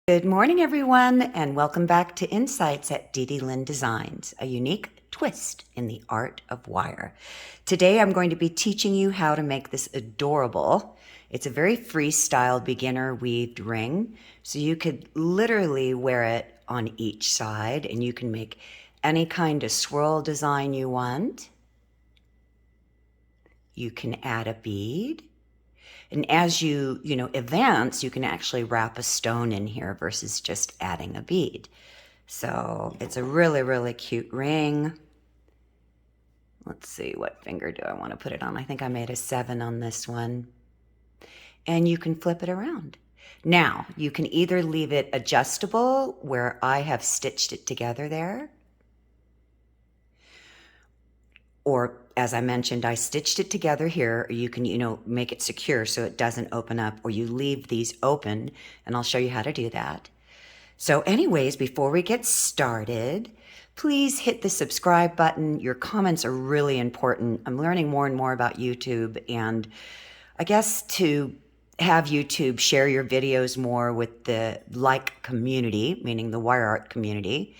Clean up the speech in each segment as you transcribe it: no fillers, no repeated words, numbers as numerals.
Good morning, everyone, and welcome back to Insights at DDLynn Designs, a unique twist in the art of wire. Today, I'm going to be teaching you how to make this adorable. It's a very freestyle beginner weaved ring, so you could literally wear it on each side, and you can make any kind of swirl design you want. You can add a bead. And as you advance, you can actually wrap a stone in here versus just adding a bead. So it's a really, really cute ring. Let's see, what finger do I want to put it on? I think I made a 7 on this one. And you can flip it around. Now, you can either leave it adjustable, where I have stitched it together there, or as I mentioned, I stitched it together here. Or you can, make it secure so it doesn't open up, or you leave these open, and I'll show you how to do that. So anyways, before we get started, please hit the subscribe button. Your comments are really important. I'm learning more and more about YouTube, and I guess to have YouTube share your videos more with the community, meaning the wire art community,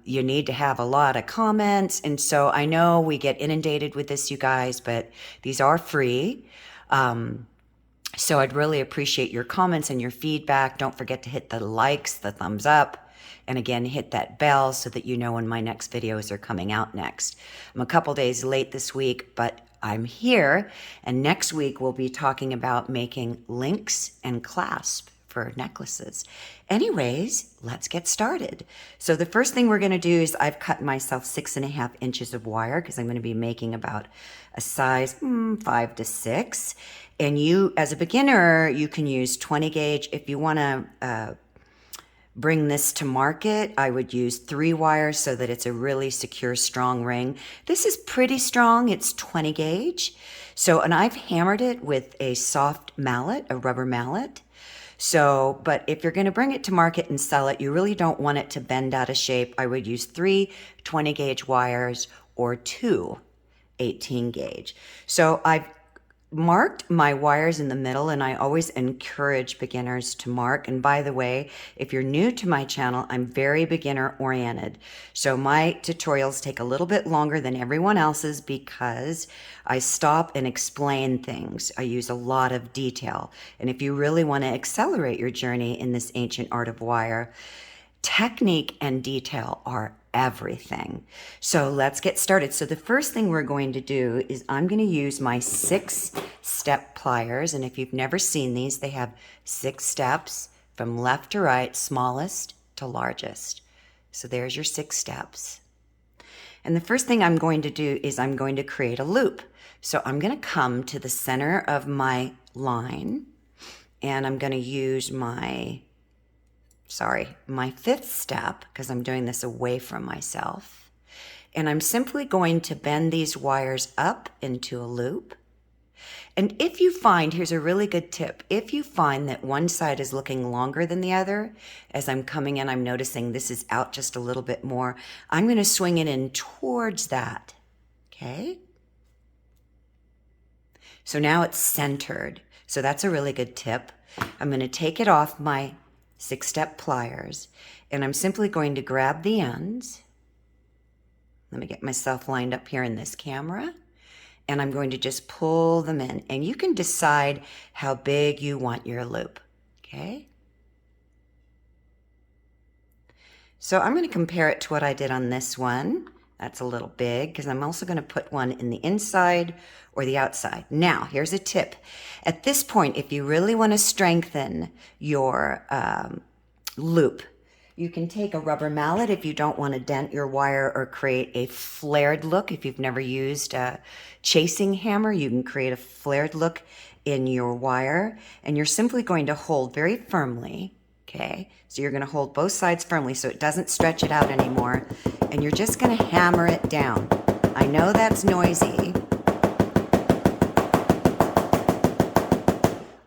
you need to have a lot of comments. And so I know we get inundated with this, you guys, but these are free. So I'd really appreciate your comments and your feedback. Don't forget to hit the likes, the thumbs up, and again, hit that bell so that you know when my next videos are coming out next. I'm a couple days late this week, but I'm here. And next week, we'll be talking about making links and clasps for necklaces. Anyways, let's get started. So the first thing we're going to do is I've cut myself 6.5 inches of wire because I'm going to be making about a size 5 to 6. And you, as a beginner, you can use 20 gauge. If you want to bring this to market, I would use 3 wires so that it's a really secure, strong ring. This is pretty strong. It's 20 gauge. So, and I've hammered it with a soft mallet, a rubber mallet. So, but if you're going to bring it to market and sell it, you really don't want it to bend out of shape. I would use 3 20 gauge wires or 2 18 gauge. So I've marked my wires in the middle, and I always encourage beginners to mark. And by the way, if you're new to my channel, I'm very beginner oriented. So my tutorials take a little bit longer than everyone else's because I stop and explain things. I use a lot of detail. And if you really want to accelerate your journey in this ancient art of wire, technique and detail are everything. So let's get started. So the first thing we're going to do is I'm going to use my 6-step pliers. And if you've never seen these, they have 6 steps from left to right, smallest to largest. So there's your 6 steps. And the first thing I'm going to do is I'm going to create a loop. So I'm going to come to the center of my line, and I'm going to use my 5th step, because I'm doing this away from myself. And I'm simply going to bend these wires up into a loop. And if you find, here's a really good tip, if you find that one side is looking longer than the other, as I'm coming in, I'm noticing this is out just a little bit more, I'm going to swing it in towards that, okay? So now it's centered. So that's a really good tip. I'm going to take it off my 6-step pliers, and I'm simply going to grab the ends. Let me get myself lined up here in this camera, and I'm going to just pull them in. And you can decide how big you want your loop, okay? So I'm going to compare it to what I did on this one. That's a little big because I'm also going to put one in the inside or the outside. Now, here's a tip. At this point, if you really want to strengthen your loop, you can take a rubber mallet if you don't want to dent your wire or create a flared look. If you've never used a chasing hammer, you can create a flared look in your wire, and you're simply going to hold very firmly. Okay, so you're going to hold both sides firmly so it doesn't stretch it out anymore, and you're just going to hammer it down. I know that's noisy.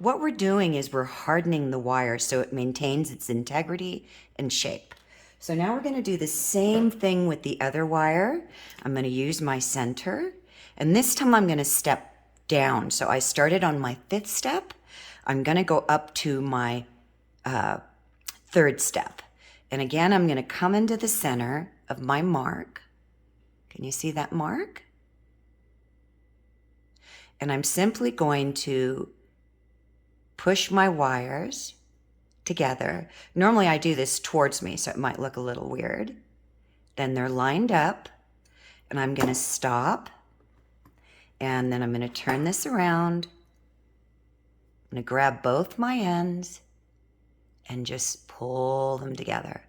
What we're doing is we're hardening the wire so it maintains its integrity and shape. So now we're going to do the same thing with the other wire. I'm going to use my center, and this time I'm going to step down. So I started on my 5th step. I'm going to go up to my third step. And again, I'm going to come into the center of my mark. Can you see that mark? And I'm simply going to push my wires together. Normally I do this towards me, so it might look a little weird. Then they're lined up, and I'm going to stop, and then I'm going to turn this around. I'm going to grab both my ends and just pull them together.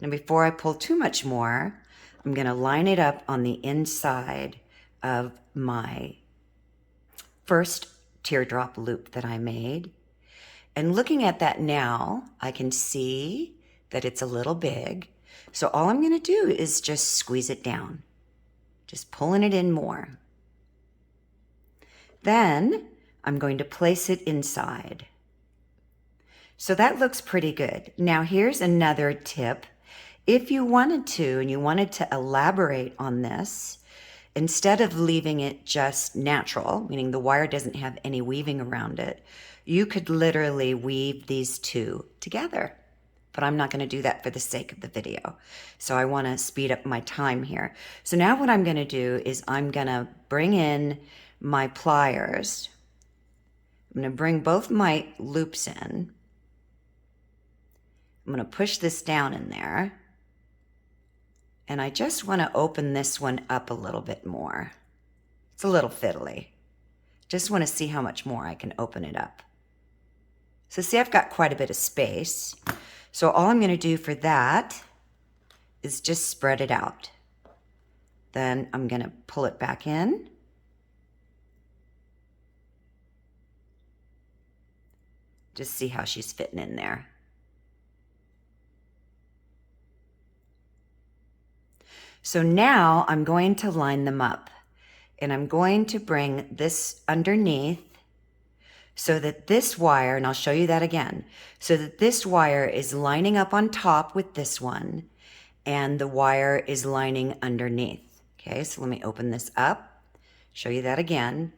Now before I pull too much more, I'm going to line it up on the inside of my first teardrop loop that I made. And looking at that now, I can see that it's a little big. So all I'm going to do is just squeeze it down, just pulling it in more. Then I'm going to place it inside. So that looks pretty good. Now here's another tip. If you wanted to, and you wanted to elaborate on this, instead of leaving it just natural, meaning the wire doesn't have any weaving around it, you could literally weave these two together. But I'm not going to do that for the sake of the video. So I want to speed up my time here. So now what I'm going to do is I'm going to bring in my pliers. I'm going to bring both my loops in. I'm going to push this down in there. And I just want to open this one up a little bit more. It's a little fiddly. Just want to see how much more I can open it up. So see, I've got quite a bit of space. So all I'm going to do for that is just spread it out. Then I'm going to pull it back in. Just see how she's fitting in there. So now I'm going to line them up, and I'm going to bring this underneath so that this wire, and I'll show you that again, so that this wire is lining up on top with this one, and the wire is lining underneath. Okay, so let me open this up, show you that again.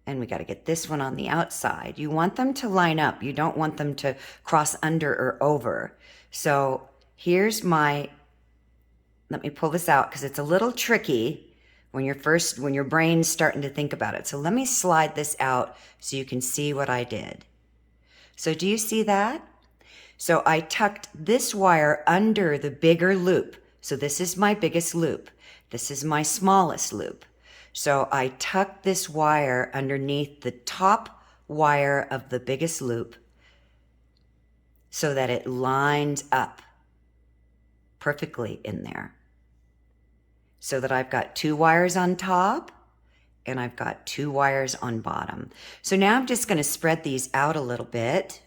And we got to get this one on the outside. You want them to line up. You don't want them to cross under or over. So here's my, let me pull this out because it's a little tricky when your brain's starting to think about it. So let me slide this out so you can see what I did. So do you see that? So I tucked this wire under the bigger loop. So this is my biggest loop. This is my smallest loop. So I tucked this wire underneath the top wire of the biggest loop so that it lines up perfectly in there. So that I've got 2 wires on top and I've got 2 wires on bottom. So now I'm just going to spread these out a little bit.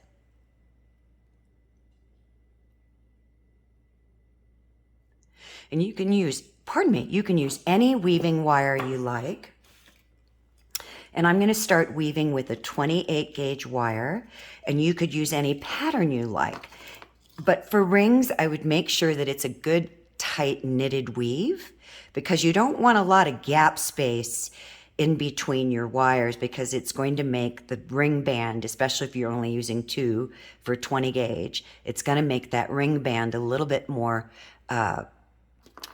And you can use, you can use any weaving wire you like. And I'm going to start weaving with a 28 gauge wire, and you could use any pattern you like. But for rings, I would make sure that it's a good tight knitted weave, because you don't want a lot of gap space in between your wires, because it's going to make the ring band, especially if you're only using 2 for 20 gauge, it's going to make that ring band a little bit more,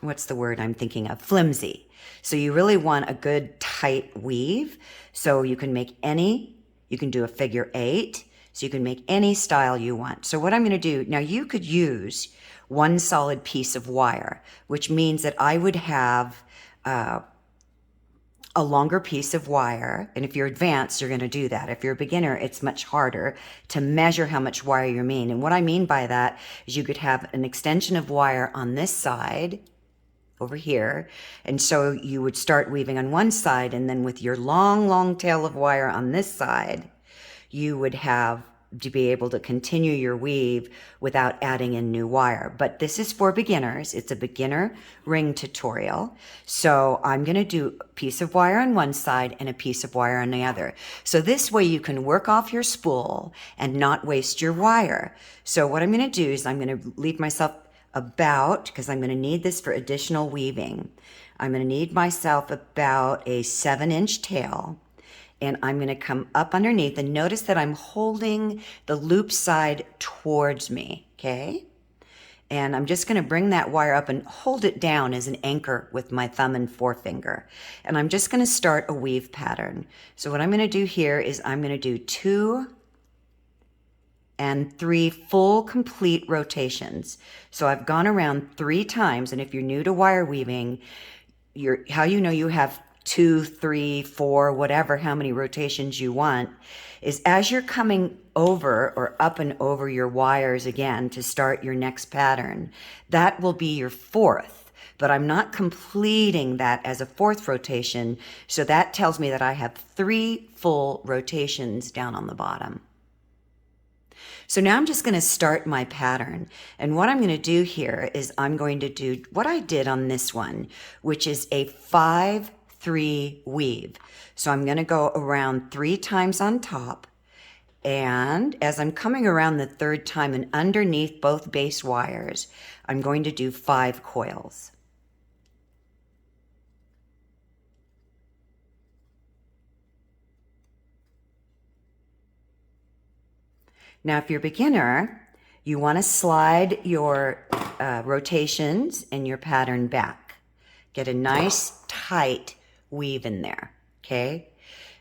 what's the word I'm thinking of? Flimsy. So you really want a good tight weave. So you can make any, you can do a figure 8, so you can make any style you want. So what I'm going to do, now you could use one solid piece of wire, which means that I would have a longer piece of wire. And if you're advanced, you're going to do that. If you're a beginner, it's much harder to measure how much wire you mean. And what I mean by that is you could have an extension of wire on this side over here. And so you would start weaving on one side, and then with your long, long tail of wire on this side, you would have to be able to continue your weave without adding in new wire. But this is for beginners. It's a beginner ring tutorial. So I'm going to do a piece of wire on one side and a piece of wire on the other. So this way you can work off your spool and not waste your wire. So what I'm going to do is I'm going to leave myself about, because I'm going to need this for additional weaving, I'm going to need myself about a 7-inch tail. and I'm going to come up underneath, and notice that I'm holding the loop side towards me, okay? And I'm just going to bring that wire up and hold it down as an anchor with my thumb and forefinger. And I'm just going to start a weave pattern. So what I'm going to do here is I'm going to do 2 and 3 full complete rotations. So I've gone around 3 times, and if you're new to wire weaving, how you know you have 2, 3, 4, whatever, how many rotations you want, is as you're coming over or up and over your wires again to start your next pattern, that will be your 4th. But I'm not completing that as a 4th rotation, so that tells me that I have 3 full rotations down on the bottom. So now I'm just going to start my pattern. And what I'm going to do here is I'm going to do what I did on this one, which is a 5-3 weave. So I'm going to go around 3 times on top. And as I'm coming around the 3rd time and underneath both base wires, I'm going to do 5 coils. Now, if you're a beginner, you want to slide your rotations and your pattern back. Get a nice tight weave in there, okay?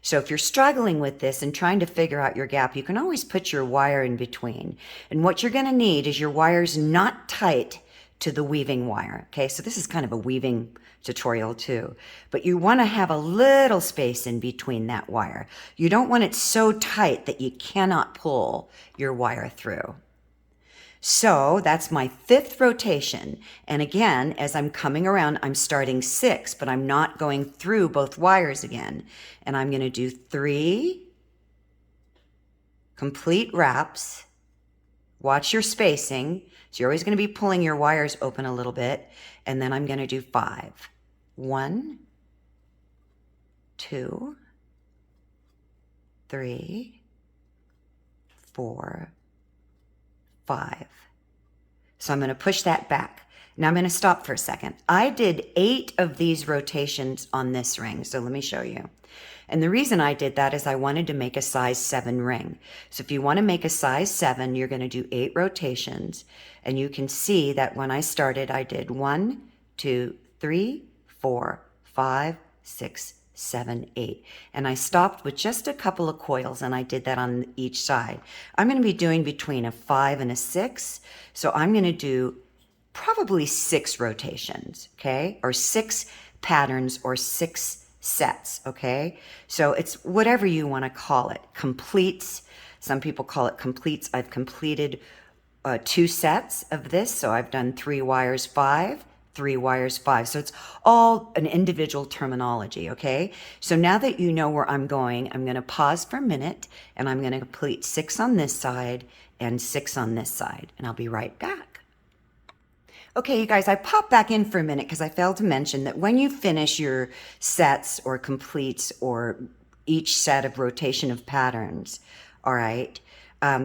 So if you're struggling with this and trying to figure out your gap, you can always put your wire in between. And what you're going to need is your wires not tight to the weaving wire, okay? So this is kind of a weaving tutorial too, but you want to have a little space in between that wire. You don't want it so tight that you cannot pull your wire through. So that's my 5th rotation. And again, as I'm coming around, I'm starting 6, but I'm not going through both wires again. And I'm going to do 3 complete wraps. Watch your spacing. So you're always going to be pulling your wires open a little bit. And then I'm going to do 5. 1, 2, 3, 4, 5. So I'm going to push that back. Now I'm going to stop for a second. I did 8 of these rotations on this ring. So let me show you. And the reason I did that is I wanted to make a size 7 ring. So if you want to make a size 7, you're going to do 8 rotations. And you can see that when I started, I did 1, 2, 3, 4, 5, 6, 7, 8. And I stopped with just a couple of coils, and I did that on each side. I'm going to be doing between a 5 and a 6. So I'm going to do probably 6 rotations, okay? Or 6 patterns or 6 sets, okay? So it's whatever you want to call it. Completes. Some people call it completes. I've completed 2 sets of this. So I've done 3 wires 5, 3 wires 5. So it's all an individual terminology, okay? So now that you know where I'm going to pause for a minute, and I'm going to complete 6 on this side and 6 on this side, and I'll be right back. Okay, you guys, I popped back in for a minute because I failed to mention that when you finish your sets or completes or each set of rotation of patterns, all right,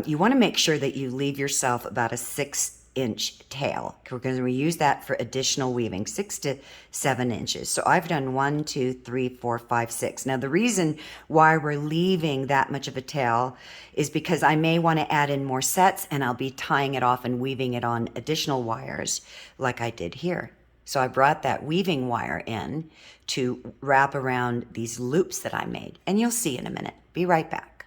you want to make sure that you leave yourself about a 6-inch tail. We're going to reuse that for additional weaving, 6 to 7 inches. So I've done 1, 2, 3, 4, 5, 6. Now the reason why we're leaving that much of a tail is because I may want to add in more sets, and I'll be tying it off and weaving it on additional wires like I did here. So I brought that weaving wire in to wrap around these loops that I made, and you'll see in a minute. Be right back.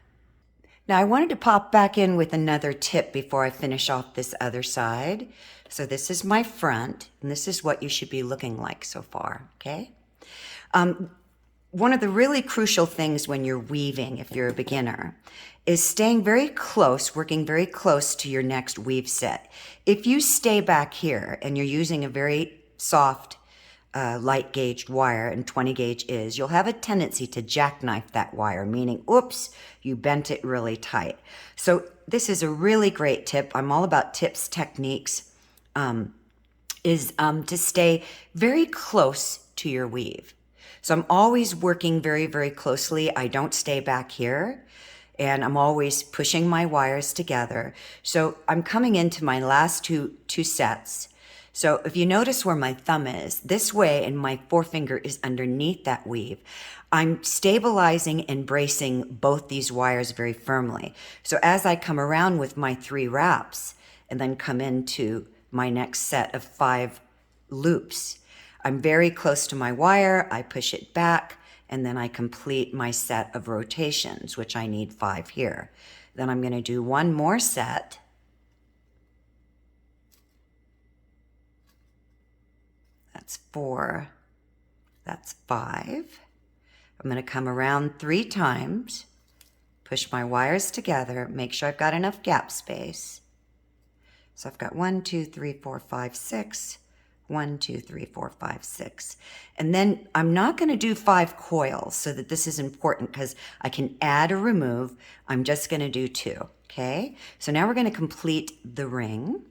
Now I wanted to pop back in with another tip before I finish off this other side. So this is my front, and this is what you should be looking like so far, okay? One of the really crucial things when you're weaving, if you're a beginner, is staying very close, working very close to your next weave set. If you stay back here and you're using a very soft light gauged wire, and 20 gauge is, you'll have a tendency to jackknife that wire, meaning, oops, you bent it really tight. So this is a really great tip. I'm all about tips, techniques, to stay very close to your weave. So I'm always working very, very closely. I don't stay back here, and I'm always pushing my wires together. So I'm coming into my last two sets. So if you notice where my thumb is, this way, and my forefinger is underneath that weave, I'm stabilizing and bracing both these wires very firmly. So as I come around with my 3 wraps and then come into my next set of 5 loops, I'm very close to my wire, I push it back, and then I complete my set of rotations, which I need 5 here. Then I'm going to do one more set. That's 4. That's 5. I'm going to come around 3 times, push my wires together, make sure I've got enough gap space. So I've got 1, 2, 3, 4, 5, 6. 1, 2, 3, 4, 5, 6. And then I'm not going to do 5 coils, so that this is important because I can add or remove. I'm just going to do 2. Okay? So now we're going to complete the ring.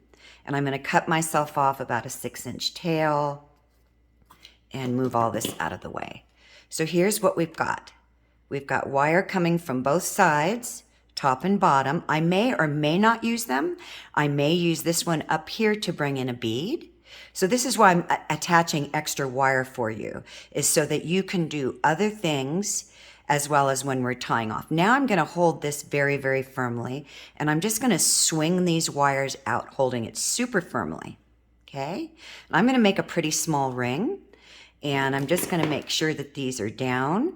And I'm going to cut myself off about a 6-inch tail and move all this out of the way. So here's what we've got. We've got wire coming from both sides, top and bottom. I may or may not use them. I may use this one up here to bring in a bead. So this is why I'm attaching extra wire for you, is so that you can do other things as well as when we're tying off. Now I'm going to hold this very, very firmly, and I'm just going to swing these wires out, holding it super firmly. Okay? And I'm going to make a pretty small ring. And I'm just going to make sure that these are down.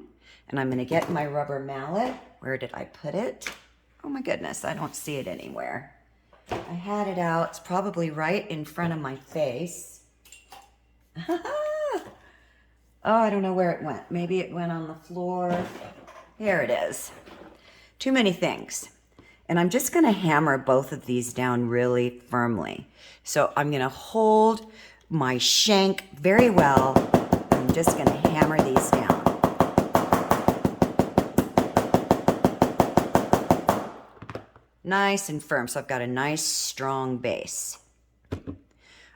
And I'm going to get my rubber mallet. Where did I put it? Oh my goodness, I don't see it anywhere. I had it out. It's probably right in front of my face. Oh, I don't know where it went. Maybe it went on the floor. Here it is. Too many things. And I'm just going to hammer both of these down really firmly. So I'm going to hold my shank very well. I'm just going to hammer these down. Nice and firm, so I've got a nice strong base.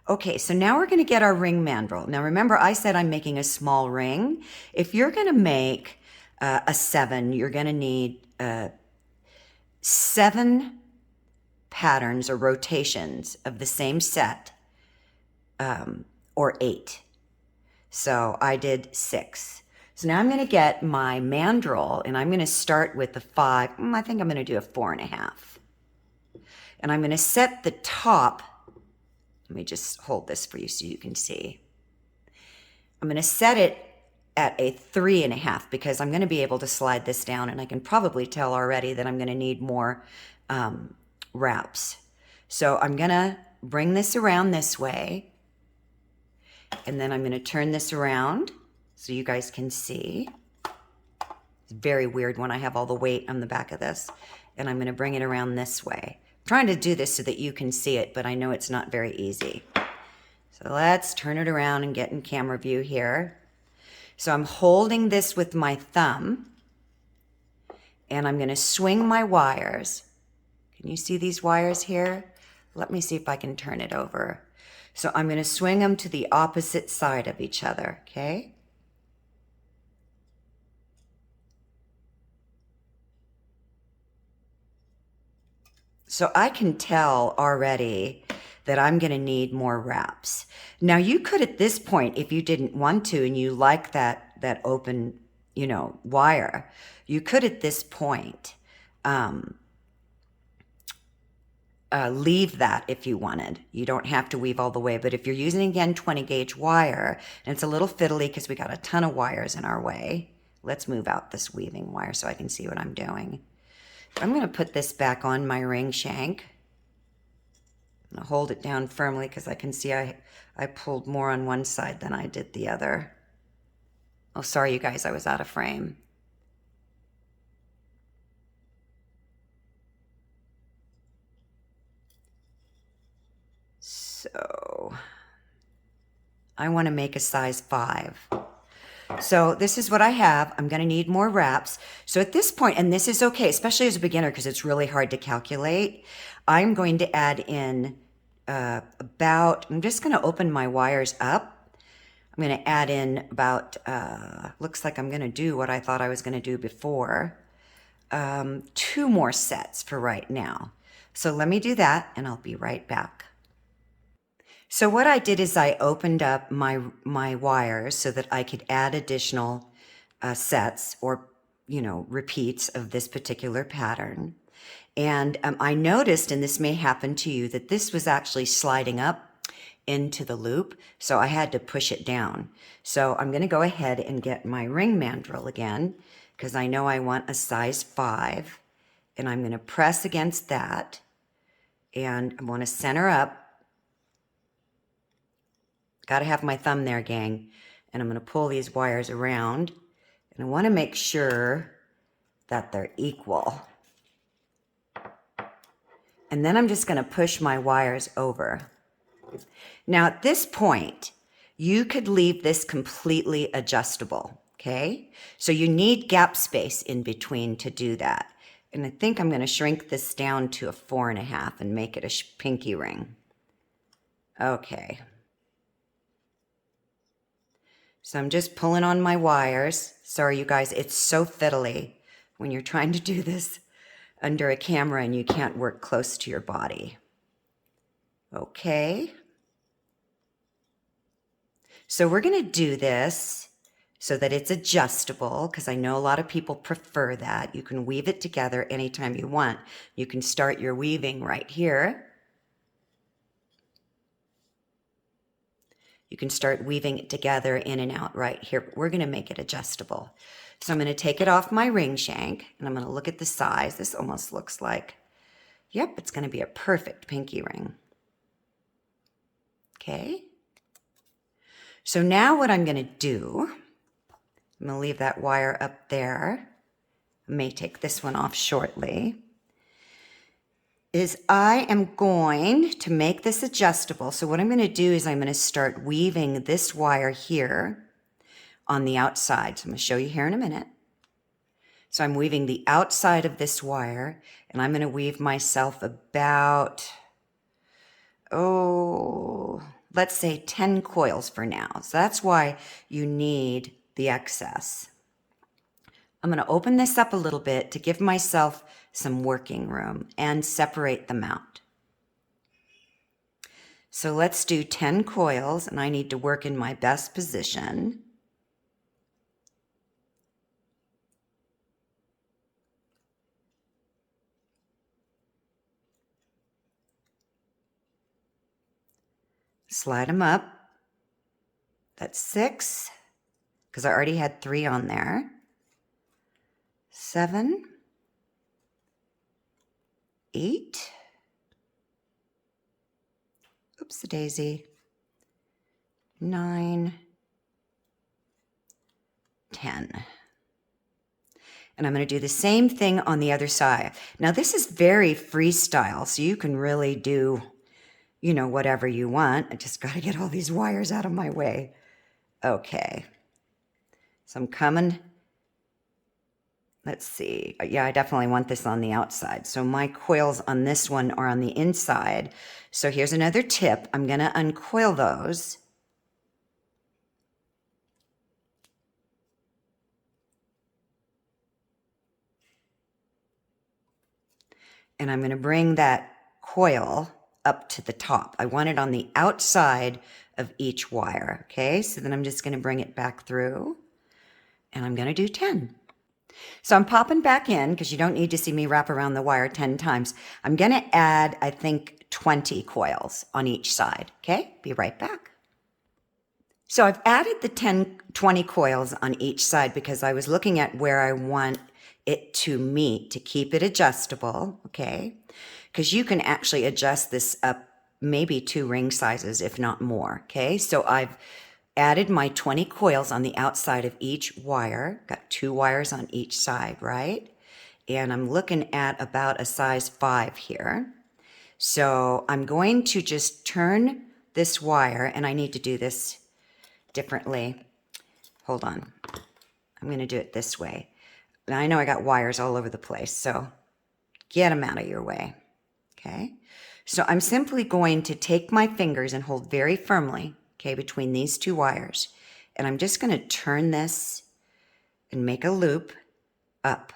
Okay, so now we're going to get our ring mandrel. Now remember, I said I'm making a small ring. If you're going to make a 7, you're going to need 7 patterns or rotations of the same set, or 8. So I did 6. So now I'm going to get my mandrel, and I'm going to start with the 5. I think I'm going to do a 4.5. And I'm going to set the top. Let me just hold this for you so you can see. I'm going to set it at a 3.5 because I'm going to be able to slide this down, and I can probably tell already that I'm going to need more wraps. So I'm going to bring this around this way. And then I'm going to turn this around so you guys can see. It's very weird when I have all the weight on the back of this. And I'm going to bring it around this way. I'm trying to do this so that you can see it, but I know it's not very easy. So let's turn it around and get in camera view here. So I'm holding this with my thumb. And I'm going to swing my wires. Can you see these wires here? Let me see if I can turn it over. So I'm going to swing them to the opposite side of each other, okay? So I can tell already that I'm going to need more wraps. Now you could at this point, if you didn't want to and you like that open, wire, you could at this point leave that if you wanted. You don't have to weave all the way, but if you're using, again, 20 gauge wire, and it's a little fiddly because we got a ton of wires in our way. Let's move out this weaving wire so I can see what I'm doing. I'm going to put this back on my ring shank. I'm going to hold it down firmly because I can see I pulled more on one side than I did the other. Oh, sorry, you guys, I was out of frame. So I want to make a size 5. So this is what I have. I'm going to need more wraps. So at this point, and this is okay, especially as a beginner because it's really hard to calculate, I'm going to add in I'm just going to open my wires up. I'm going to add in about, looks like I'm going to do what I thought I was going to do before. 2 more sets for right now. So let me do that and I'll be right back. So what I did is I opened up my wires so that I could add additional sets or, repeats of this particular pattern. And I noticed, and this may happen to you, that this was actually sliding up into the loop, so I had to push it down. So I'm going to go ahead and get my ring mandrel again, because I know I want a size 5, and I'm going to press against that, and I want to center up. Got to have my thumb there, gang. And I'm going to pull these wires around, and I want to make sure that they're equal. And then I'm just going to push my wires over. Now at this point, you could leave this completely adjustable, okay? So you need gap space in between to do that. And I think I'm going to shrink this down to a 4.5 and make it a pinky ring. Okay. So I'm just pulling on my wires. Sorry, you guys, it's so fiddly when you're trying to do this under a camera and you can't work close to your body. Okay. So we're going to do this so that it's adjustable, because I know a lot of people prefer that. You can weave it together anytime you want. You can start your weaving right here. You can start weaving it together in and out right here, but we're going to make it adjustable. So I'm going to take it off my ring shank, and I'm going to look at the size. This almost looks like, yep, it's going to be a perfect pinky ring. Okay. So now what I'm going to do, I'm going to leave that wire up there. I may take this one off shortly. Is I am going to make this adjustable. So what I'm going to do is I'm going to start weaving this wire here on the outside. So I'm going to show you here in a minute. So I'm weaving the outside of this wire, and I'm going to weave myself about, let's say 10 coils for now. So that's why you need the excess. I'm going to open this up a little bit to give myself some working room and separate them out. So let's do 10 coils, and I need to work in my best position. Slide them up. That's 6, because I already had 3 on there. 7, 8, oops-a-daisy, 9, 10. And I'm going to do the same thing on the other side. Now this is very freestyle, so you can really do, whatever you want. I just got to get all these wires out of my way. Okay. So I'm coming. Let's see. Yeah, I definitely want this on the outside. So my coils on this one are on the inside. So here's another tip. I'm going to uncoil those. And I'm going to bring that coil up to the top. I want it on the outside of each wire. Okay, so then I'm just going to bring it back through, and I'm going to do 10. So I'm popping back in, because you don't need to see me wrap around the wire 10 times. I'm going to add, I think, 20 coils on each side. Okay, be right back. So I've added the 20 coils on each side because I was looking at where I want it to meet to keep it adjustable. Okay, because you can actually adjust this up maybe 2 ring sizes, if not more. Okay, so I've added my 20 coils on the outside of each wire. Got 2 wires on each side, right? And I'm looking at about a size 5 here. So I'm going to just turn this wire, and I need to do this differently. Hold on. I'm going to do it this way. Now I know I got wires all over the place, so get them out of your way. Okay? So I'm simply going to take my fingers and hold very firmly, okay, between these 2 wires. And I'm just going to turn this and make a loop up.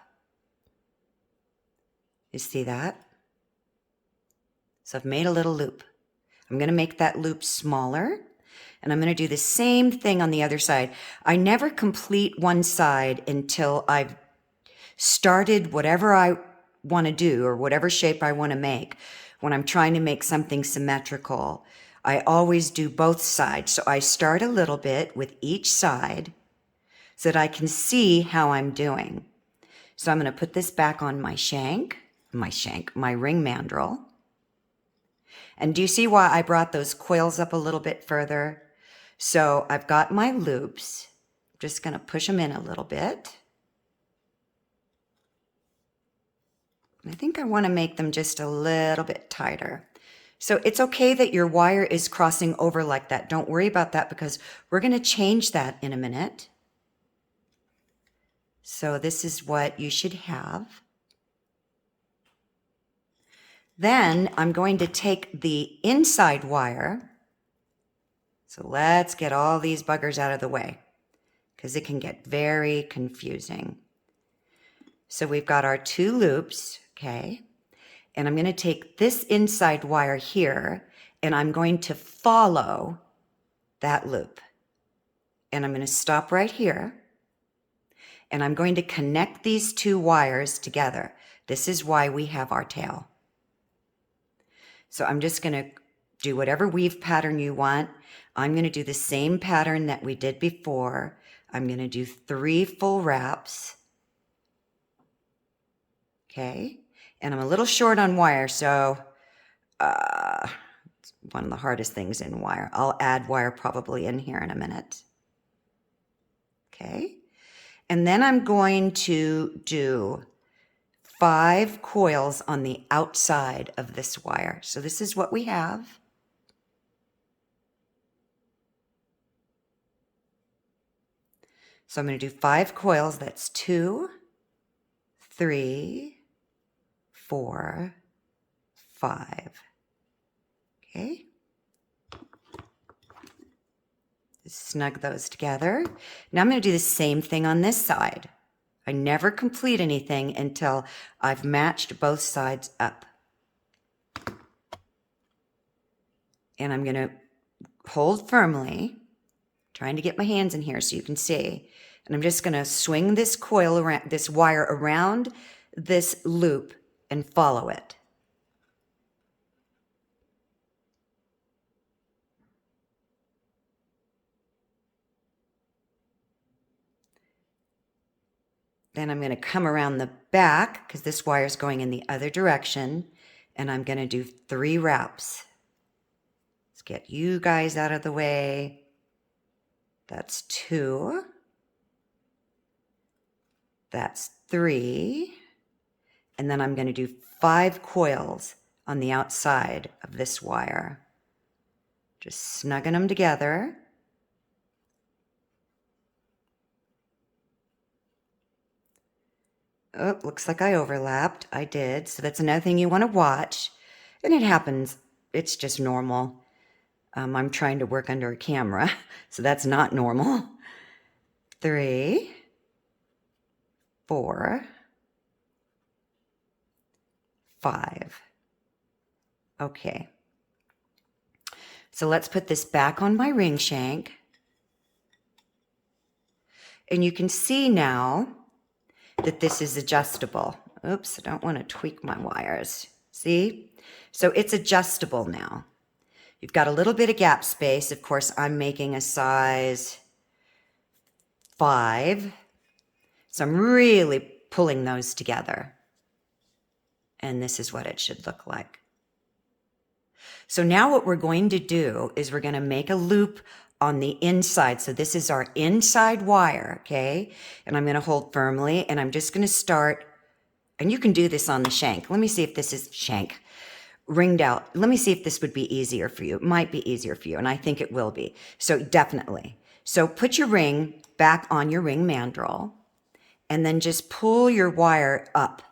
You see that? So I've made a little loop. I'm going to make that loop smaller And I'm going to do the same thing on the other side. I never complete one side until I've started whatever I want to do or whatever shape I want to make. When I'm trying to make something symmetrical, I always do both sides. So I start a little bit with each side so that I can see how I'm doing. So I'm going to put this back on my ring mandrel. And do you see why I brought those coils up a little bit further? So I've got my loops. I'm just going to push them in a little bit. I think I want to make them just a little bit tighter. So it's okay that your wire is crossing over like that. Don't worry about that because we're going to change that in a minute. So this is what you should have. Then I'm going to take the inside wire. So let's get all these buggers out of the way because it can get very confusing. So we've got our 2 loops, okay? And I'm going to take this inside wire here and I'm going to follow that loop. And I'm going to stop right here. And I'm going to connect these 2 wires together. This is why we have our tail. So I'm just going to do whatever weave pattern you want. I'm going to do the same pattern that we did before. I'm going to do 3 full wraps. Okay. And I'm a little short on wire, so it's one of the hardest things in wire. I'll add wire probably in here in a minute. Okay. And then I'm going to do 5 coils on the outside of this wire. So this is what we have. So I'm going to do 5 coils. That's 2, 3, 4, 5. Okay. Snug those together. Now I'm going to do the same thing on this side. I never complete anything until I've matched both sides up. And I'm going to hold firmly, trying to get my hands in here so you can see. And I'm just going to swing this coil around, this wire around this loop and follow it. Then I'm going to come around the back because this wire is going in the other direction. And I'm going to do 3 wraps. Let's get you guys out of the way. That's 2. That's 3. And then I'm going to do 5 coils on the outside of this wire. Just snugging them together. Oh, looks like I overlapped. I did. So that's another thing you want to watch. And it happens. It's just normal. I'm trying to work under a camera, so that's not normal. 3, 4, 5. Okay. So let's put this back on my ring shank. And you can see now that this is adjustable. Oops, I don't want to tweak my wires. See? So it's adjustable now. You've got a little bit of gap space. Of course, I'm making a size 5. So I'm really pulling those together. And this is what it should look like. So now what we're going to do is we're going to make a loop on the inside. So this is our inside wire, okay? And I'm going to hold firmly, and I'm just going to start, and you can do this on the shank. Let me see if this is shank. Ringed out. Let me see if this would be easier for you. It might be easier for you, and I think it will be. So definitely. So put your ring back on your ring mandrel, and then just pull your wire up.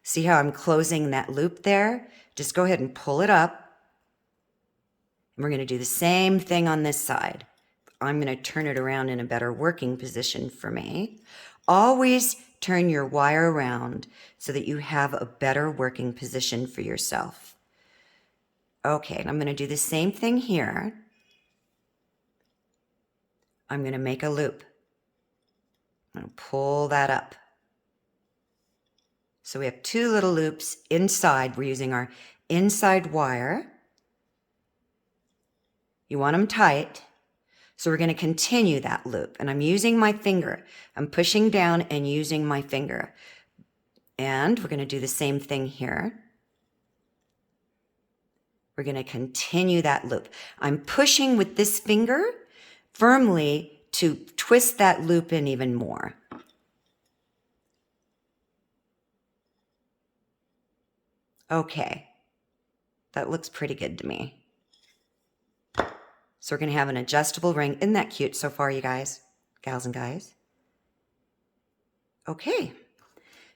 See how I'm closing that loop there? Just go ahead and pull it up. And we're going to do the same thing on this side. I'm going to turn it around in a better working position for me. Always turn your wire around so that you have a better working position for yourself. Okay, and I'm going to do the same thing here. I'm going to make a loop. I'm going to pull that up. So we have two little loops inside. We're using our inside wire. You want them tight. So we're going to continue that loop. And I'm using my finger. I'm pushing down and using my finger. And we're going to do the same thing here. We're going to continue that loop. I'm pushing with this finger firmly to twist that loop in even more. Okay, that looks pretty good to me. So we're going to have an adjustable ring. Isn't that cute so far, you guys, gals and guys? Okay.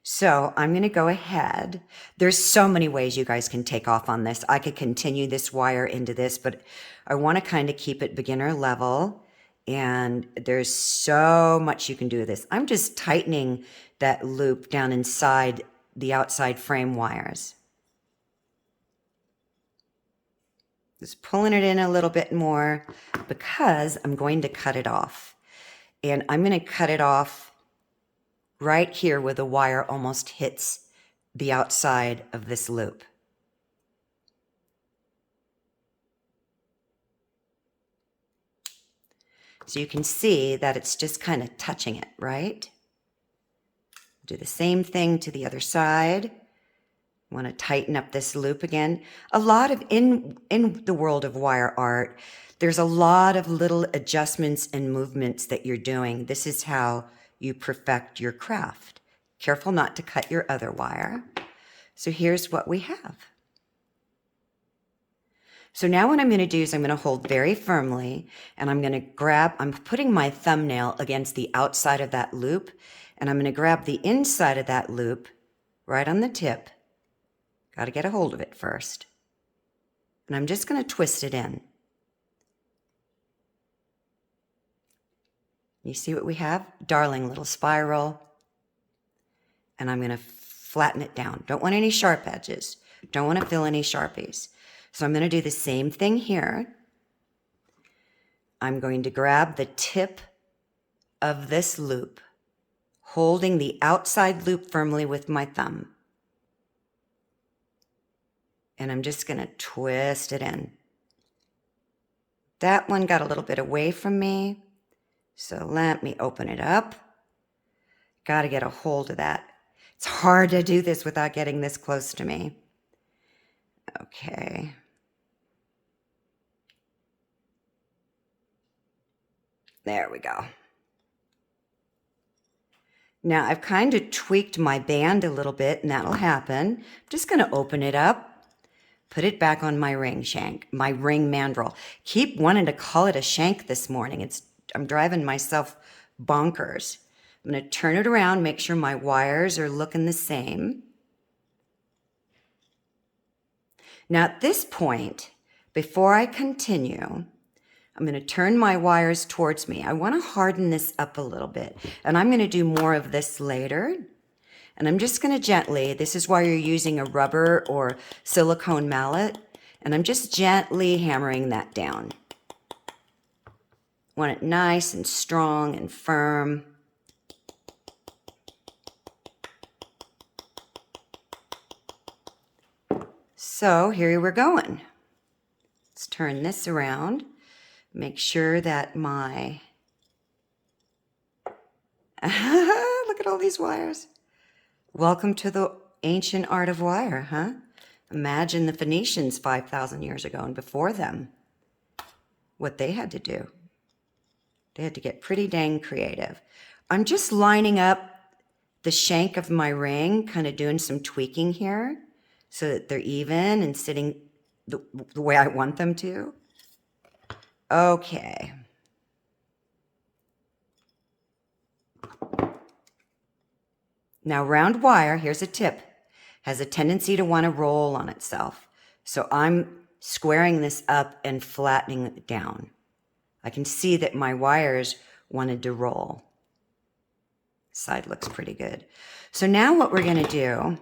So I'm going to go ahead. There's so many ways you guys can take off on this. I could continue this wire into this, but I want to kind of keep it beginner level. And there's so much you can do with this. I'm just tightening that loop down inside the outside frame wires. Just pulling it in a little bit more because I'm going to cut it off. And I'm going to cut it off right here where the wire almost hits the outside of this loop. So you can see that it's just kind of touching it, right? Do the same thing to the other side. Want to tighten up this loop again. A lot of, in the world of wire art, there's a lot of little adjustments and movements that you're doing. This is how you perfect your craft. Careful not to cut your other wire. So here's what we have. So now what I'm going to do is I'm going to hold very firmly and I'm going to grab, I'm putting my thumbnail against the outside of that loop and I'm going to grab the inside of that loop right on the tip. Got to get a hold of it first. And I'm just going to twist it in. You see what we have? Darling little spiral. And I'm going to flatten it down. Don't want any sharp edges. Don't want to fill any Sharpies. So I'm going to do the same thing here. I'm going to grab the tip of this loop, holding the outside loop firmly with my thumb. And I'm just going to twist it in. That one got a little bit away from me. So let me open it up. Got to get a hold of that. It's hard to do this without getting this close to me. Okay. There we go. Now I've kind of tweaked my band a little bit and that'll happen. I'm just going to open it up. Put it back on my ring shank, my ring mandrel. Keep wanting to call it a shank this morning. I'm driving myself bonkers. I'm going to turn it around, make sure my wires are looking the same. Now at this point, before I continue, I'm going to turn my wires towards me. I want to harden this up a little bit, and I'm going to do more of this later. And I'm just going to gently, this is why you're using a rubber or silicone mallet, and I'm just gently hammering that down. Want it nice and strong and firm. So here we're going. Let's turn this around. Make sure that my, look at all these wires. Welcome to the ancient art of wire, huh? Imagine the Phoenicians 5,000 years ago and before them, what they had to do. They had to get pretty dang creative. I'm just lining up the shank of my ring, kind of doing some tweaking here so that they're even and sitting the way I want them to. Okay. Now round wire, here's a tip, has a tendency to want to roll on itself. So I'm squaring this up and flattening it down. I can see that my wires wanted to roll. Side looks pretty good. So now what we're going to do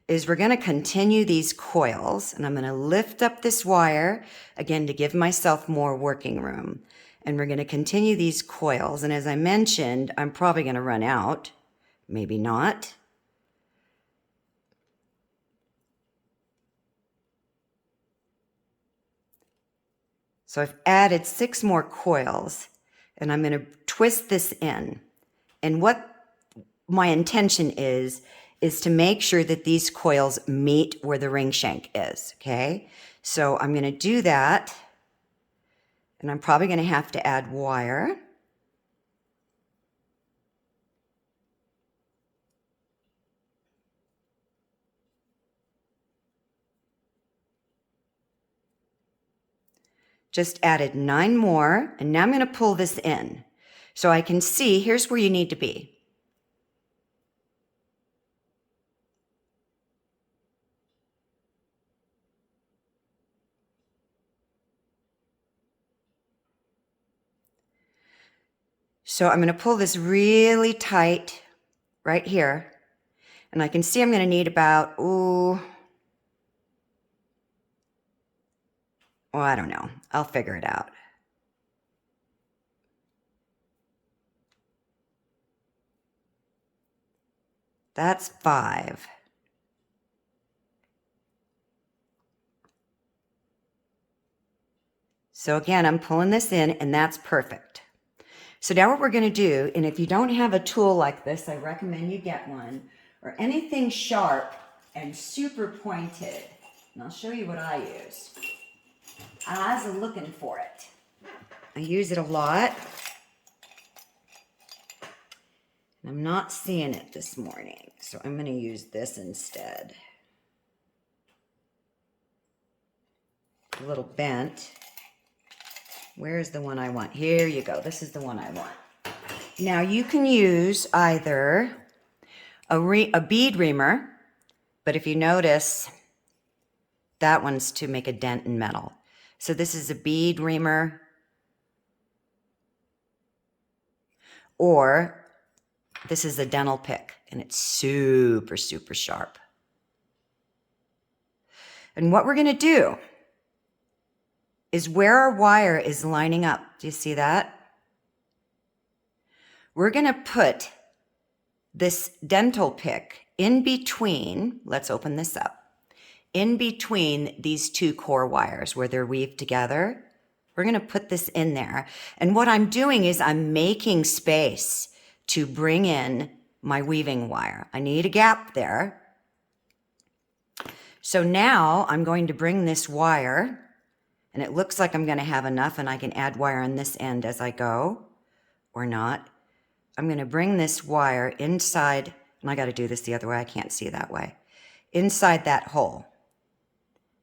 is we're going to continue these coils, and I'm going to lift up this wire, again, to give myself more working room. And we're going to continue these coils. And as I mentioned, I'm probably going to run out. Maybe not. So I've added 6 more coils, and I'm going to twist this in. And what my intention is to make sure that these coils meet where the ring shank is, okay? So I'm going to do that, and I'm probably going to have to add wire. Just added 9 more, and now I'm going to pull this in. So I can see, here's where you need to be. So I'm going to pull this really tight right here. And I can see I'm going to need about, well, I don't know. I'll figure it out. That's 5. So again, I'm pulling this in, and that's perfect. So now what we're going to do, and if you don't have a tool like this, I recommend you get one, or anything sharp and super pointed. And I'll show you what I use. Eyes are looking for it. I use it a lot. And I'm not seeing it this morning, so I'm going to use this instead. A little bent. Where's the one I want? Here you go. This is the one I want. Now you can use either a bead reamer, but if you notice, that one's to make a dent in metal. So this is a bead reamer, or this is a dental pick, and it's super, super sharp. And what we're going to do is where our wire is lining up. Do you see that? We're going to put this dental pick in between, let's open this up, in between these 2 core wires where they're weaved together. We're going to put this in there. And what I'm doing is I'm making space to bring in my weaving wire. I need a gap there. So now I'm going to bring this wire, and it looks like I'm going to have enough, and I can add wire on this end as I go, or not. I'm going to bring this wire inside, and I got to do this the other way. I can't see that way. Inside that hole.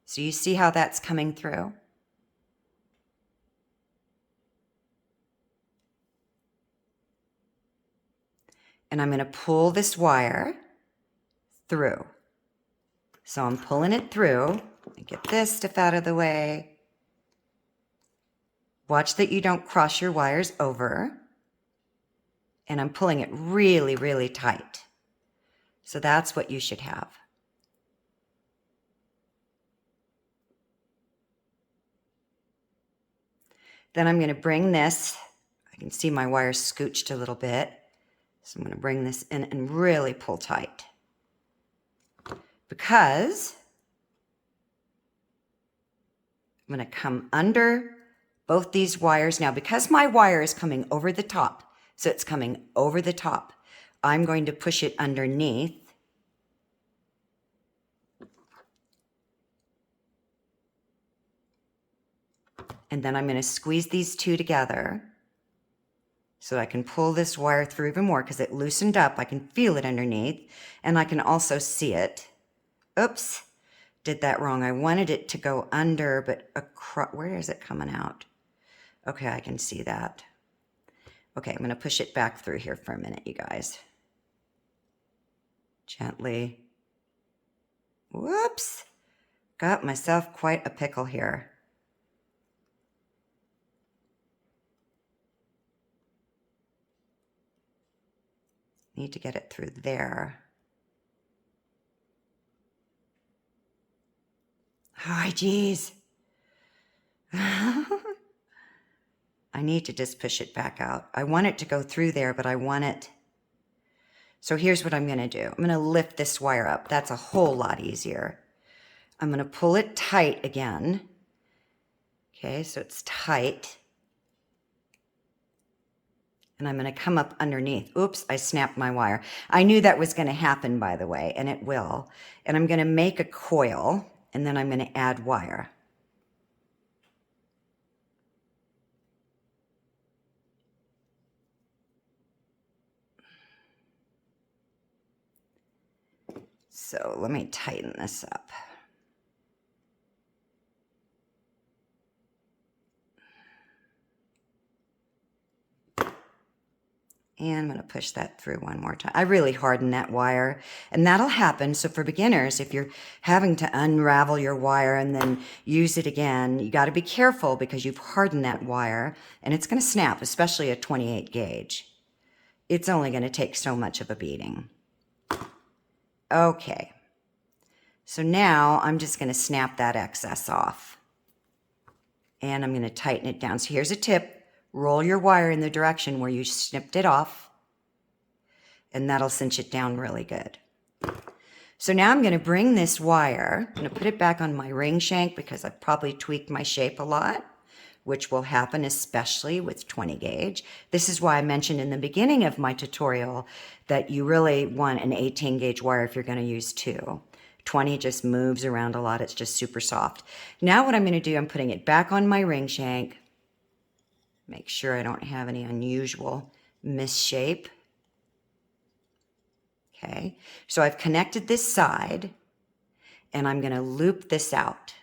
So you see how that's coming through? And I'm going to pull this wire through. So I'm pulling it through. Get this stuff out of the way. Watch that you don't cross your wires over. And I'm pulling it really, really tight. So that's what you should have. Then I'm going to bring this. I can see my wire scooched a little bit. So I'm going to bring this in and really pull tight. Because I'm going to come under both these wires. Now, because my wire is coming over the top, so it's coming over the top, I'm going to push it underneath. And then I'm going to squeeze these 2 together so I can pull this wire through even more because it loosened up. I can feel it underneath, and I can also see it. Oops, did that wrong. I wanted it to go under, but across. Where is it coming out? Okay, I can see that. Okay, I'm going to push it back through here for a minute, you guys. Gently. Whoops. Got myself quite a pickle here. Need to get it through there. Hi, geez. I I need to just push it back out. I want it to go through there, but I want it. So here's what I'm going to do. I'm going to lift this wire up. That's a whole lot easier. I'm going to pull it tight again. Okay, so it's tight. And I'm going to come up underneath. Oops, I snapped my wire. I knew that was going to happen, by the way, and it will. And I'm going to make a coil, and then I'm going to add wire. So let me tighten this up. And I'm going to push that through one more time. I really hardened that wire, and that'll happen. So for beginners, if you're having to unravel your wire and then use it again, you got to be careful because you've hardened that wire, and it's going to snap, especially a 28 gauge. It's only going to take so much of a beating. Okay. So now I'm just going to snap that excess off. And I'm going to tighten it down. So here's a tip. Roll your wire in the direction where you snipped it off, and that'll cinch it down really good. So now I'm going to bring this wire, I'm going to put it back on my ring shank because I've probably tweaked my shape a lot, which will happen especially with 20 gauge. This is why I mentioned in the beginning of my tutorial that you really want an 18 gauge wire if you're going to use two. 20 just moves around a lot. It's just super soft. Now what I'm going to do, I'm putting it back on my ring shank. Make sure I don't have any unusual misshape. Okay, so I've connected this side, and I'm going to loop this out.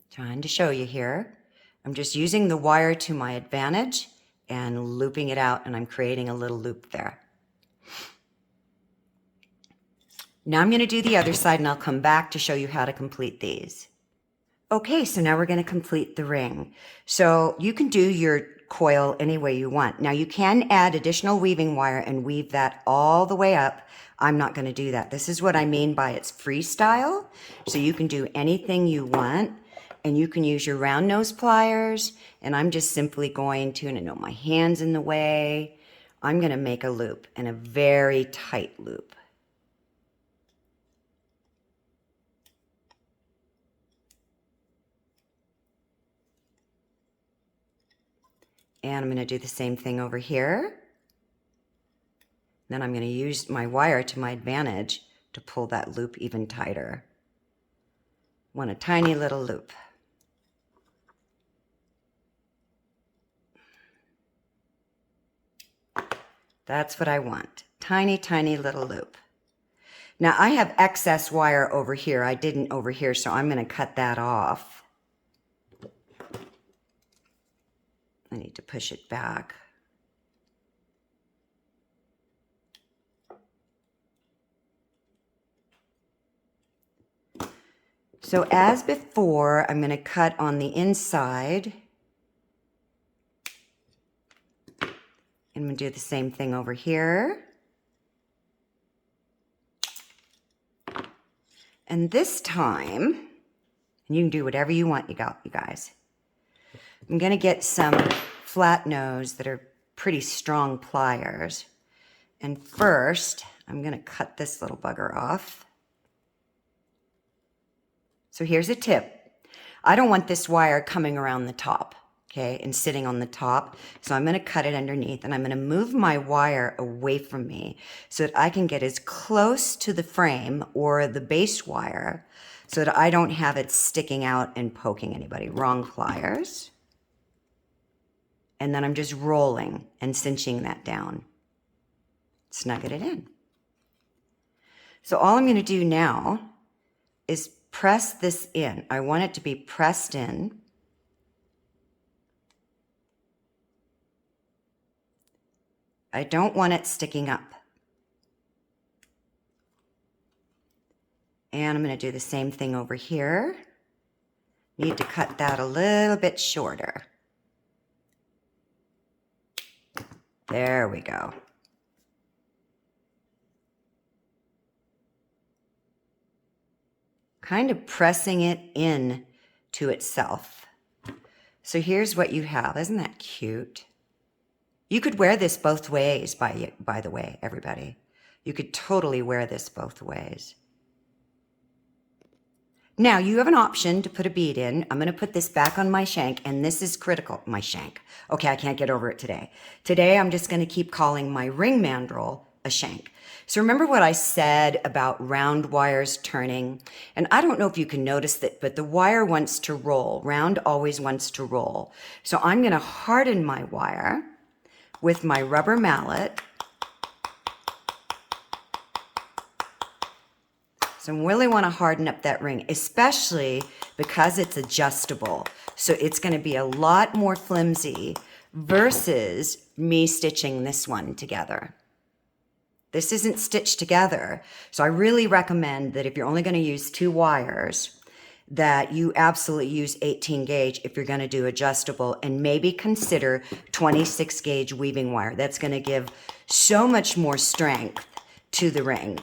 Trying to show you here. I'm just using the wire to my advantage and looping it out, and I'm creating a little loop there. Now I'm going to do the other side, and I'll come back to show you how to complete these. Okay, so now we're going to complete the ring. So you can do your coil any way you want. Now you can add additional weaving wire and weave that all the way up. I'm not going to do that. This is what I mean by it's freestyle. So you can do anything you want, and you can use your round nose pliers. And I'm just simply going to, and I know my hand's in the way, I'm going to make a loop, and a very tight loop. And I'm going to do the same thing over here. Then I'm going to use my wire to my advantage to pull that loop even tighter. Want a tiny little loop. That's what I want. Tiny, tiny little loop. Now I have excess wire over here. I didn't over here, so I'm going to cut that off. I need to push it back. So as before, I'm going to cut on the inside. And I'm going to do the same thing over here. And this time, and you can do whatever you want, you guys. I'm going to get some flat nose that are pretty strong pliers. And first, I'm going to cut this little bugger off. So here's a tip. I don't want this wire coming around the top, okay, and sitting on the top. So I'm going to cut it underneath, and I'm going to move my wire away from me so that I can get as close to the frame or the base wire so that I don't have it sticking out and poking anybody. Wrong pliers. And then I'm just rolling and cinching that down. Snugget it in. So all I'm going to do now is press this in. I want it to be pressed in. I don't want it sticking up. And I'm going to do the same thing over here. Need to cut that a little bit shorter. There we go. Kind of pressing it in to itself. So here's what you have. Isn't that cute? You could wear this both ways, by the way, everybody. You could totally wear this both ways. Now, you have an option to put a bead in. I'm going to put this back on my shank, and this is critical. My shank. Okay, I can't get over it today. Today, I'm just going to keep calling my ring mandrel a shank. So remember what I said about round wires turning? And I don't know if you can notice that, but the wire wants to roll. Round always wants to roll. So I'm going to harden my wire with my rubber mallet. So I really want to harden up that ring, especially because it's adjustable. So it's going to be a lot more flimsy versus me stitching this one together. This isn't stitched together. So I really recommend that if you're only going to use 2 wires, that you absolutely use 18 gauge if you're going to do adjustable, and maybe consider 26 gauge weaving wire. That's going to give so much more strength to the ring.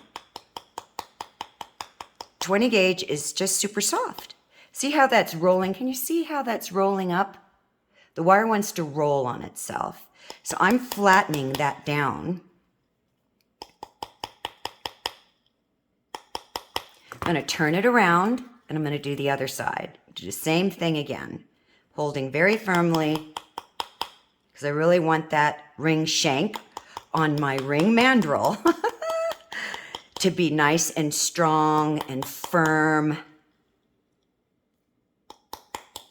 20 gauge is just super soft. See how that's rolling? Can you see how that's rolling up? The wire wants to roll on itself. So I'm flattening that down. I'm going to turn it around, and I'm going to do the other side. Do the same thing again, holding very firmly, because I really want that ring shank on my ring mandrel to be nice and strong and firm.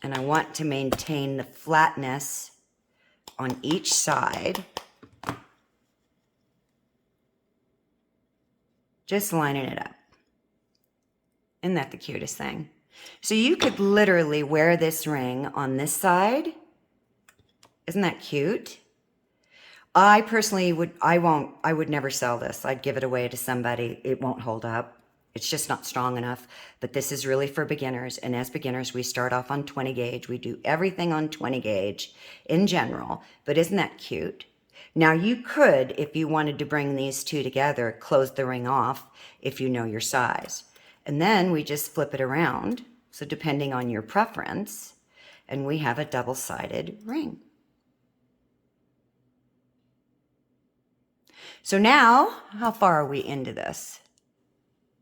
And I want to maintain the flatness on each side. Just lining it up. Isn't that the cutest thing? So you could literally wear this ring on this side. Isn't that cute? I personally would never sell this. I'd give it away to somebody. It won't hold up. It's just not strong enough. But this is really for beginners. And as beginners, we start off on 20 gauge. We do everything on 20 gauge in general. But isn't that cute? Now you could, if you wanted to bring these 2 together, close the ring off if you know your size. And then we just flip it around. So depending on your preference, and we have a double-sided ring. So now, how far are we into this?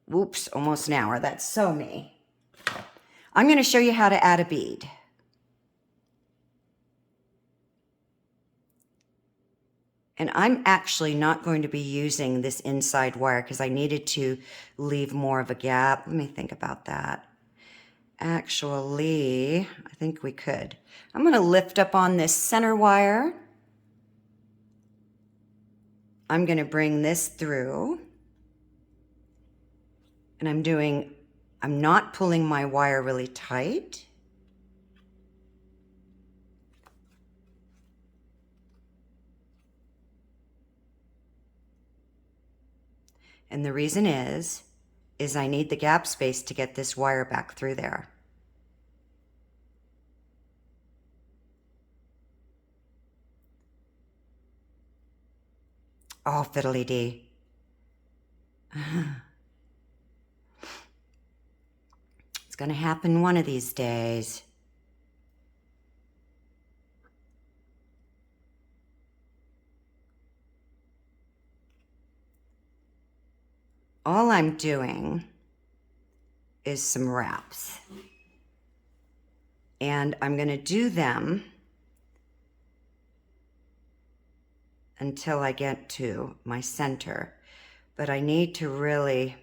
Whoops, almost an hour. That's so me. I'm going to show you how to add a bead. And I'm actually not going to be using this inside wire because I needed to leave more of a gap. Let me think about that. Actually, I think we could. I'm going to lift up on this center wire. I'm going to bring this through. And I'm not pulling my wire really tight. And the reason is I need the gap space to get this wire back through there. Oh, fiddly-dee. It's going to happen one of these days. All I'm doing is some wraps. And I'm going to do them until I get to my center. But I need to really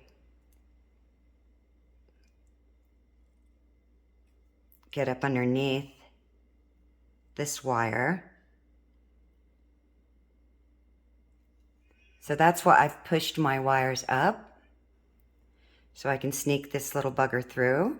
get up underneath this wire. So that's why I've pushed my wires up, so I can sneak this little bugger through.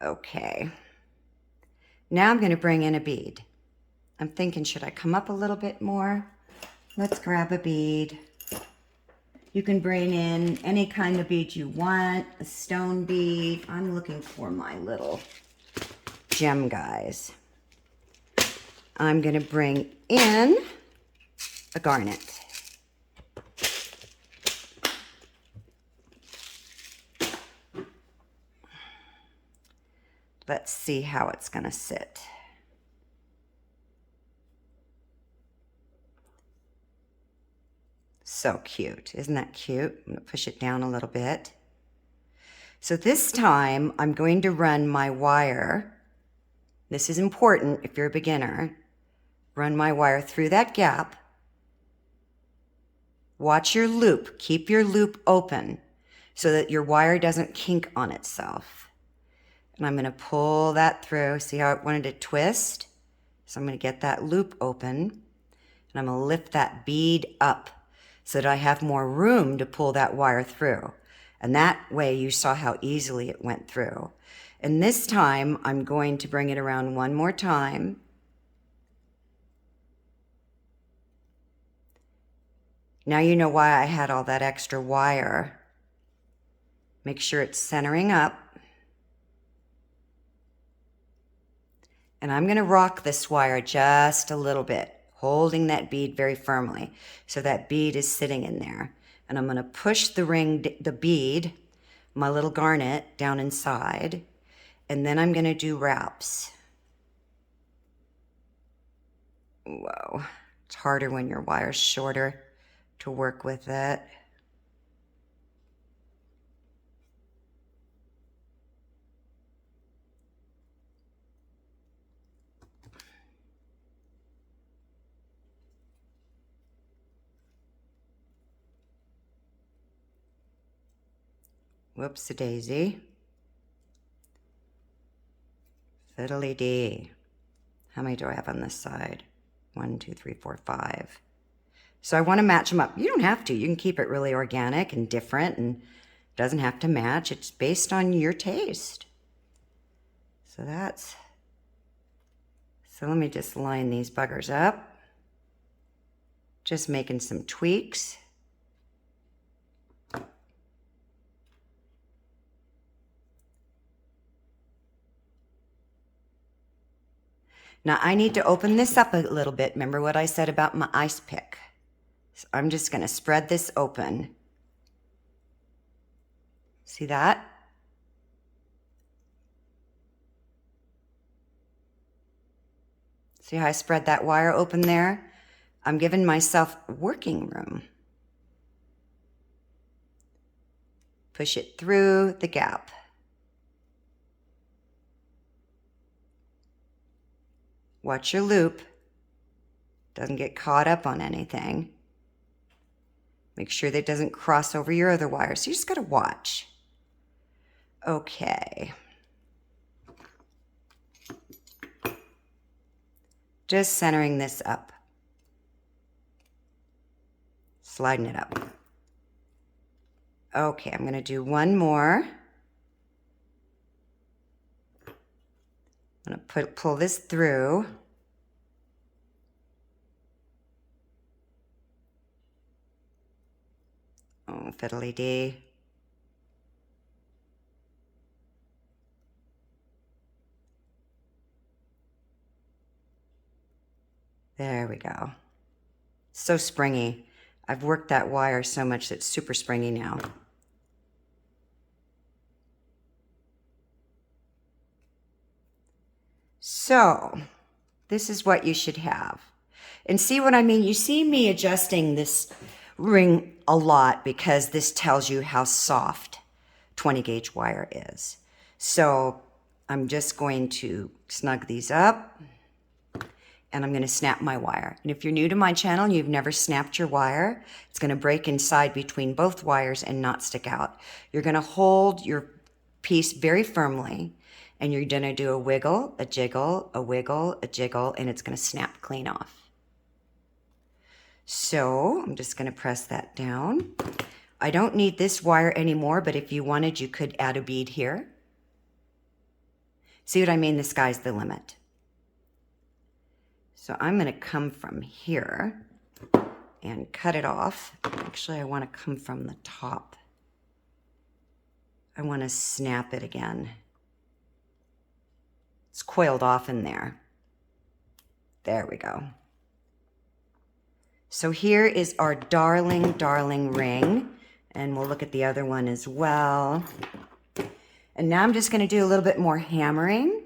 Okay. Now I'm going to bring in a bead. I'm thinking, should I come up a little bit more? Let's grab a bead. You can bring in any kind of bead you want, a stone bead. I'm looking for my little gem guys. I'm going to bring in a garnet. Let's see how it's going to sit. So cute. Isn't that cute? I'm going to push it down a little bit. So this time I'm going to run my wire. This is important if you're a beginner. Run my wire through that gap. Watch your loop. Keep your loop open so that your wire doesn't kink on itself. And I'm going to pull that through. See how it wanted to twist? So I'm going to get that loop open. And I'm going to lift that bead up so that I have more room to pull that wire through. And that way you saw how easily it went through. And this time I'm going to bring it around one more time. Now you know why I had all that extra wire. Make sure it's centering up. And I'm going to rock this wire just a little bit, holding that bead very firmly. So that bead is sitting in there. And I'm going to push the bead, my little garnet, down inside. And then I'm going to do wraps. Whoa. It's harder when your wire's shorter to work with it. Whoops-a-daisy. Fiddly-dee. How many do I have on this side? 1, 2, 3, 4, 5. So I want to match them up. You don't have to. You can keep it really organic and different, and it doesn't have to match. It's based on your taste. So let me just line these buggers up. Just making some tweaks. Now I need to open this up a little bit. Remember what I said about my ice pick? So I'm just going to spread this open. See that? See how I spread that wire open there? I'm giving myself working room. Push it through the gap. Watch your loop. Doesn't get caught up on anything. Make sure that it doesn't cross over your other wires. So you just got to watch. Okay. Just centering this up. Sliding it up. Okay, I'm going to do one more. I'm going to pull this through. Oh, fiddly-dee. There we go. So springy. I've worked that wire so much that it's super springy now. So, this is what you should have. And see what I mean? You see me adjusting this ring a lot because this tells you how soft 20 gauge wire is. So, I'm just going to snug these up and I'm going to snap my wire. And if you're new to my channel and you've never snapped your wire, it's going to break inside between both wires and not stick out. You're going to hold your piece very firmly and you're going to do a wiggle, a jiggle, a wiggle, a jiggle, and it's going to snap clean off. So I'm just going to press that down. I don't need this wire anymore, but if you wanted, you could add a bead here. See what I mean? The sky's the limit. So I'm going to come from here and cut it off. Actually, I want to come from the top. I want to snap it again. It's coiled off in there. There we go. So here is our darling, darling ring. And we'll look at the other one as well. And now I'm just going to do a little bit more hammering.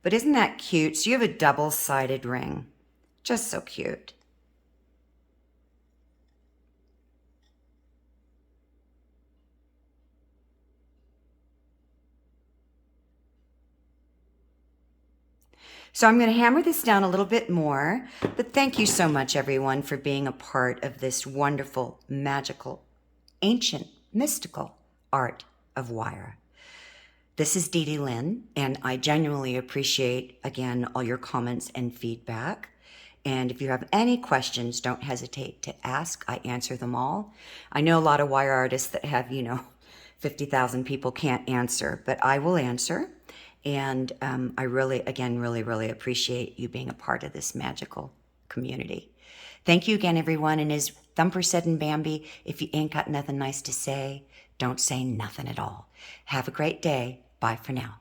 But isn't that cute? So you have a double-sided ring. Just so cute. So I'm going to hammer this down a little bit more, but thank you so much, everyone, for being a part of this wonderful, magical, ancient, mystical art of wire. This is DDLynn, and I genuinely appreciate, again, all your comments and feedback. And if you have any questions, don't hesitate to ask. I answer them all. I know a lot of wire artists that have, 50,000 people can't answer, but I will answer. And I really, again, really appreciate you being a part of this magical community. Thank you again, everyone. And as Thumper said in Bambi, if you ain't got nothing nice to say, don't say nothing at all. Have a great day. Bye for now.